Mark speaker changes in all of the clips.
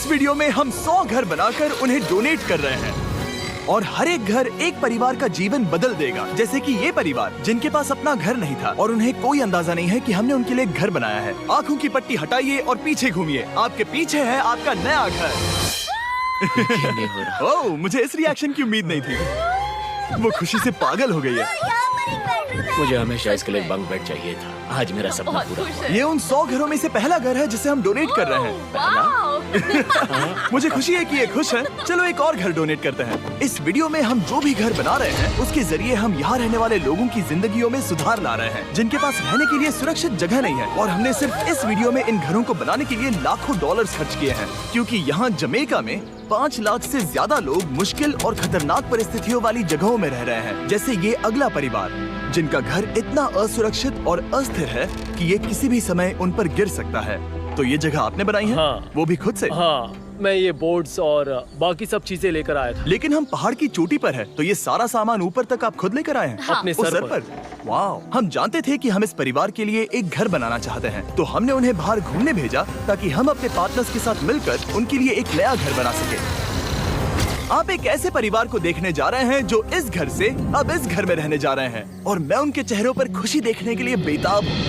Speaker 1: इस वीडियो में हम 100 घर बनाकर उन्हें डोनेट कर रहे हैं और हर एक घर एक परिवार का जीवन बदल देगा। जैसे कि ये परिवार जिनके पास अपना घर नहीं था और उन्हें कोई अंदाजा नहीं है कि हमने उनके लिए घर बनाया है। आंखों की पट्टी हटाइए और पीछे घूमिए। आपके पीछे है आपका नया घर। ओह, मुझे इस रिएक्शन की उम्मीद नहीं थी। वो खुशी से पागल हो गई है।
Speaker 2: मुझे हमेशा इसके लिए बंक बेड चाहिए था। आज मेरा सपना पूरा हुआ।
Speaker 1: ये उन 100 घरों में से पहला घर है जिसे हम डोनेट कर रहे हैं। मुझे खुशी है कि ये खुश है। चलो एक और घर डोनेट करते हैं। इस वीडियो में हम जो भी घर बना रहे हैं उसके जरिए हम यहाँ रहने वाले लोगों की जिंदगियों में सुधार ला रहे हैं जिनके पास रहने के लिए सुरक्षित जगह नहीं है। और हमने सिर्फ इस वीडियो में इन घरों को बनाने के लिए लाखों डॉलर्स खर्च किए हैं, क्योंकि यहाँ जमैका में 5 लाख से ज्यादा लोग मुश्किल और खतरनाक परिस्थितियों वाली जगहों में रह रहे हैं। जैसे ये अगला परिवार जिनका घर इतना असुरक्षित और अस्थिर है कि ये किसी भी समय उन पर गिर सकता है। तो ये जगह आपने बनाई है?
Speaker 3: हाँ।
Speaker 1: वो भी खुद से?
Speaker 3: हाँ, मैं ये बोर्ड्स और बाकी सब चीजें लेकर आया था।
Speaker 1: लेकिन हम पहाड़ की चोटी पर है, तो ये सारा सामान ऊपर तक आप खुद लेकर आए हैं?
Speaker 3: हाँ। अपने
Speaker 1: उस
Speaker 3: सर पर।
Speaker 1: वाह! हम जानते थे कि हम इस परिवार के लिए एक घर बनाना चाहते हैं, तो हमने उन्हें बाहर घूमने भेजा ताकि हम अपने पार्टनर्स के साथ मिलकर उनके लिए एक नया घर बना सके। आप एक ऐसे परिवार को देखने जा रहे हैं जो इस घर से अब इस घर में रहने जा रहे हैं, और मैं उनके चेहरों पर खुशी देखने के लिए बेताब हूँ।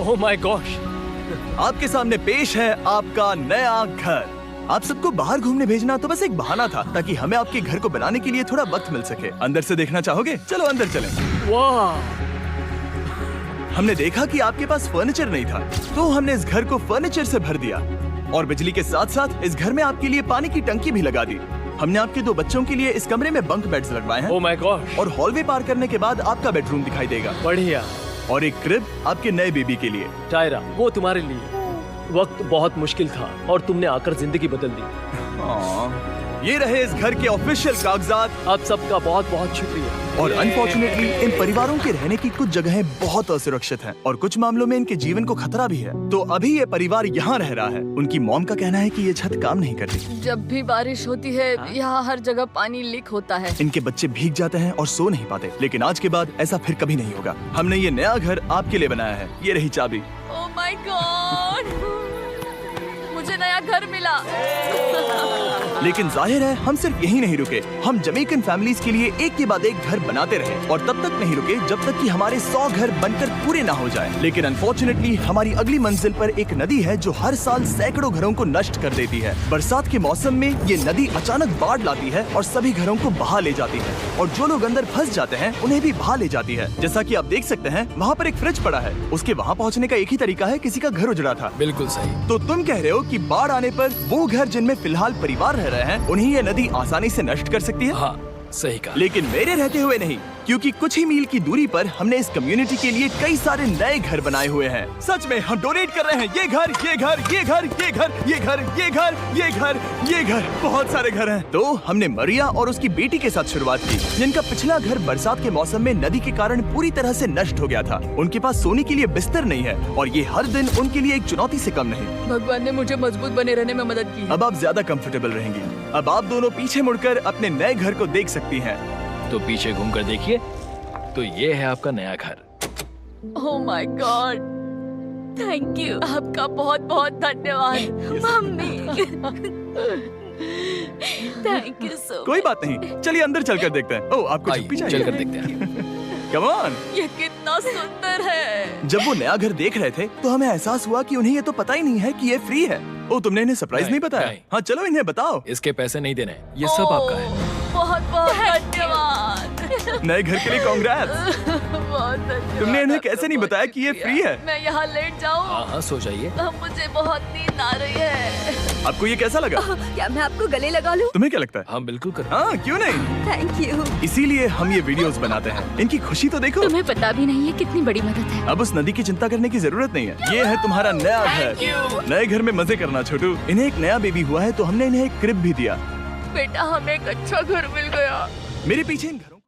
Speaker 3: Oh my gosh!
Speaker 1: आपके सामने पेश है आपका नया घर। आप सबको बाहर घूमने भेजना तो बस एक बहाना था ताकि हमें आपके घर को बनाने के लिए थोड़ा वक्त मिल सके। अंदर से देखना चाहोगे? चलो अंदर चलें।
Speaker 3: वाह!
Speaker 1: हमने देखा कि आपके पास फर्नीचर नहीं था, तो हमने इस घर को फर्नीचर से भर दिया और बिजली के साथ साथ इस घर में आपके लिए पानी की टंकी भी लगा दी। हमने आपके 2 बच्चों के लिए इस कमरे में बंक बेड्स लगवाए हैं।
Speaker 3: Oh my gosh!
Speaker 1: और हॉलवे पार करने के बाद आपका बेडरूम दिखाई देगा।
Speaker 3: बढ़िया।
Speaker 1: और एक क्रिब आपके नए बेबी के लिए।
Speaker 3: टायरा, वो तुम्हारे लिए। वक्त बहुत मुश्किल था और तुमने आकर जिंदगी बदल दी।
Speaker 1: ये रहे इस घर के ऑफिशियल कागजात।
Speaker 3: आप सबका बहुत बहुत शुक्रिया।
Speaker 1: और अनफॉर्चुनेटली इन परिवारों के रहने की कुछ जगहें बहुत असुरक्षित हैं और कुछ मामलों में इनके जीवन को खतरा भी है। तो अभी ये परिवार यहाँ रह रहा है। उनकी मॉम का कहना है कि ये छत काम नहीं करती।
Speaker 4: जब भी बारिश होती है यहाँ हर जगह पानी लीक होता है।
Speaker 1: इनके बच्चे भीग जाते हैं और सो नहीं पाते। लेकिन आज के बाद ऐसा फिर कभी नहीं होगा। हमने ये नया घर आपके लिए बनाया है। ये रही चाबी।
Speaker 4: Oh my God! मुझे नया घर मिला।
Speaker 1: लेकिन जाहिर है हम सिर्फ यही नहीं रुके। हम जमैकन फैमिलीज के लिए एक के बाद एक घर बनाते रहे और तब तक नहीं रुके जब तक कि हमारे 100 घर बनकर पूरे ना हो जाएं। लेकिन अनफॉर्चुनेटली हमारी अगली मंजिल पर एक नदी है जो हर साल सैकड़ों घरों को नष्ट कर देती है। बरसात के मौसम में ये नदी अचानक बाढ़ लाती है और सभी घरों को बहा ले जाती है, और जो लोग अंदर फंस जाते हैं उन्हें भी बहा ले जाती है। जैसा कि आप देख सकते हैं वहाँ पर एक फ्रिज पड़ा है। उसके वहाँ पहुँचने का एक ही तरीका है, किसी का घर उजड़ा था।
Speaker 2: बिल्कुल सही।
Speaker 1: तो तुम कह रहे हो कि बाढ़ आने पर वो घर जिनमें फिलहाल परिवार रह रहे हैं उन्हें ये नदी आसानी से नष्ट कर सकती है?
Speaker 2: हाँ, सही कहा।
Speaker 1: लेकिन मेरे रहते हुए नहीं, क्योंकि कुछ ही मील की दूरी पर हमने इस कम्युनिटी के लिए कई सारे नए घर बनाए हुए हैं। सच में हम डोनेट कर रहे हैं। ये घर, ये घर, ये घर, ये घर, ये घर, ये घर, ये घर, ये घर, बहुत सारे घर हैं। तो हमने मरिया और उसकी बेटी के साथ शुरुआत की, जिनका पिछला घर बरसात के मौसम में नदी के कारण पूरी तरह से नष्ट हो गया था। उनके पास सोने के लिए बिस्तर नहीं है और ये हर दिन उनके लिए एक चुनौती से कम नहीं।
Speaker 4: भगवान ने मुझे मजबूत बने रहने में मदद की है।
Speaker 1: अब आप ज्यादा कंफर्टेबल रहेंगी। अब आप दोनों पीछे मुड़कर अपने नए घर को देख सकती हैं।
Speaker 2: तो पीछे घूमकर देखिए, तो ये है आपका नया घर।
Speaker 4: Oh my God! Thank you. आपका बहुत बहुत धन्यवाद मम्मी। Thank you so.
Speaker 1: कोई बात नहीं, चलिए अंदर चलकर देखते हैं। ओह, आपको
Speaker 2: आइए,
Speaker 1: चुप्पी चाहिए?
Speaker 2: चलकर देखते हैं।
Speaker 1: Come on.
Speaker 4: ये कितना सुंदर है।
Speaker 1: जब वो नया घर देख रहे थे तो हमें एहसास हुआ कि उन्हें ये तो पता ही नहीं है कि ये फ्री है। ओ, तुमने इन्हें सरप्राइज नहीं बताया?
Speaker 2: नहीं।
Speaker 1: हाँ, चलो इन्हें बताओ।
Speaker 2: इसके पैसे नहीं देने, ये सब आपका है।
Speaker 4: बहुत बहुत धन्यवाद।
Speaker 1: नए घर के लिए कांग्रेट्स।
Speaker 4: बहुत धन्यवाद।
Speaker 1: तुमने इन्हें कैसे नहीं बताया कि ये फ्री है?
Speaker 4: मैं यहाँ लेट जाऊँ?
Speaker 2: हाँ हाँ, सो जाइए।
Speaker 4: मुझे बहुत नींद आ रही है।
Speaker 1: आपको ये कैसा लगा?
Speaker 5: क्या मैं आपको गले लगा लूं?
Speaker 1: तुम्हें क्या लगता है?
Speaker 2: हाँ बिल्कुल कर।
Speaker 1: हाँ, क्यों नहीं?
Speaker 5: Thank you.
Speaker 1: इसीलिए हम ये वीडियोस बनाते हैं। इनकी खुशी तो देखो।
Speaker 5: तुम्हें पता भी नहीं है कितनी बड़ी मदद है।
Speaker 1: अब उस नदी की चिंता करने की जरूरत नहीं है। ये है तुम्हारा नया घर। नए घर में मजे करना छोटू। इन्हें एक नया बेबी हुआ है तो हमने इन्हें एक क्रिब भी दिया।
Speaker 4: बेटा, हमें एक अच्छा घर मिल गया।
Speaker 1: मेरे पीछे इन